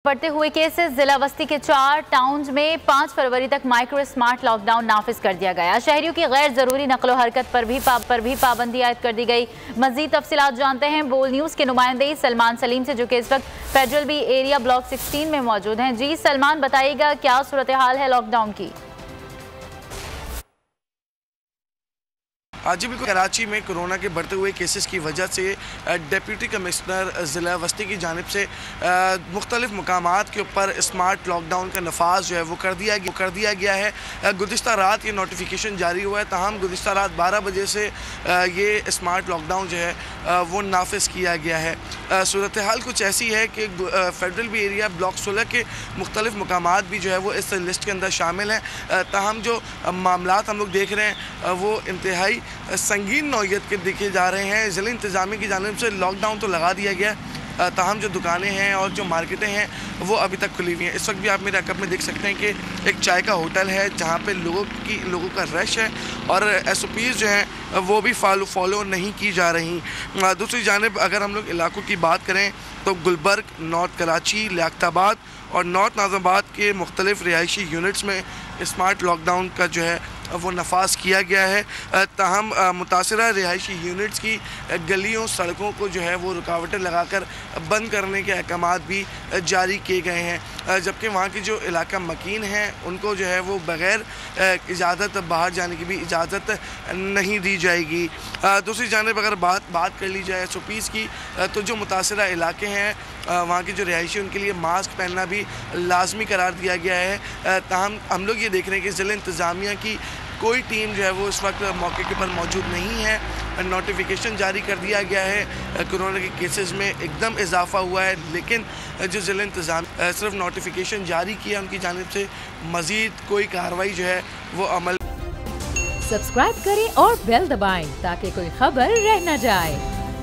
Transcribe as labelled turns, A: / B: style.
A: बढ़ते हुए केसेस जिला बस्ती के 4 टाउन्स में 5 फरवरी तक माइक्रो स्मार्ट लॉकडाउन नाफिज कर दिया गया। शहरियों की गैर जरूरी नकलो हरकत पर भी पाबंदी आयद कर दी गई। मजीद तफसीलात जानते हैं बोल न्यूज के नुमाइंदे सलमान सलीम से, जो कि इस वक्त फेडरल बी एरिया ब्लॉक 16 में मौजूद हैं। जी सलमान, बताइएगा क्या सूरत हाल है लॉकडाउन की?
B: जी बिल्कुल, कराची में कोरोना के बढ़ते हुए केसेस की वजह से डिप्टी कमिश्नर ज़िला बस्ती की जानिब से मुख्तलिफ मकामात के ऊपर स्मार्ट लॉकडाउन का नफाज जो है वो कर दिया गया है। गुज़िश्ता रात ये नोटिफिकेशन जारी हुआ है, ताहम गुज़िश्ता रात 12 बजे से ये स्मार्ट लॉकडाउन जो है वो नाफिज किया गया है। सूरत हाल कुछ ऐसी है कि फेडरल बी एरिया ब्लॉक 16 के मुख्तलिफ मकामात भी जो है वो इस लिस्ट के अंदर शामिल हैं। ताहम जो मामलात हम लोग देख रहे हैं वो इंतहाई संगीन नौयत के देखे जा रहे हैं। ज़िला इंतज़ामिया की जानिब से लॉकडाउन तो लगा दिया गया, ताहम जो दुकानें हैं और जो मार्केटें हैं वो अभी तक खुली हुई हैं। इस वक्त भी आप मेरे अकब में देख सकते हैं कि एक चाय का होटल है जहाँ पे लोगों का रश है और SOPs जो हैं वो भी फॉलो नहीं की जा रही। दूसरी जानिब अगर हम लोग इलाकों की बात करें तो गुलबर्ग, नॉर्थ कराची, लियाकताबाद और नॉर्थ नाज़िमाबाद के मुख्तलिफ रिहायशी यूनिट्स में स्मार्ट लॉकडाउन का जो है वो नफाज किया गया है। ताहम मुतासरा रिहायशी यूनिट्स की गलियों सड़कों को जो है वो रुकावटें लगाकर बंद करने के अहकामात भी जारी किए गए हैं, जबकि वहाँ की जो इलाका मकीन हैं उनको जो है वो बग़ैर इजाज़त बाहर जाने की भी इजाज़त नहीं दी जाएगी। दूसरी जानिब अगर बात कर ली जाए SOPs की, तो जो मुतासरा इलाके हैं वहाँ की जो रिहायशी उनके लिए मास्क पहनना भी लाजमी करार दिया गया है। ताहम हम लोग ये देख रहे हैं कि ज़िला इंतज़ामिया की कोई टीम जो है वो इस वक्त मौके के पर मौजूद नहीं है। नोटिफिकेशन जारी कर दिया गया है, कोरोना के केसेस में एकदम इजाफा हुआ है, लेकिन जो ज़िला इंतज़ाम सिर्फ नोटिफिकेशन जारी किया, उनकी जानिब से मज़ीद कोई कार्रवाई जो है वो अमल।
C: सब्सक्राइब करें और बेल दबाएं ताकि कोई खबर रह न जाए।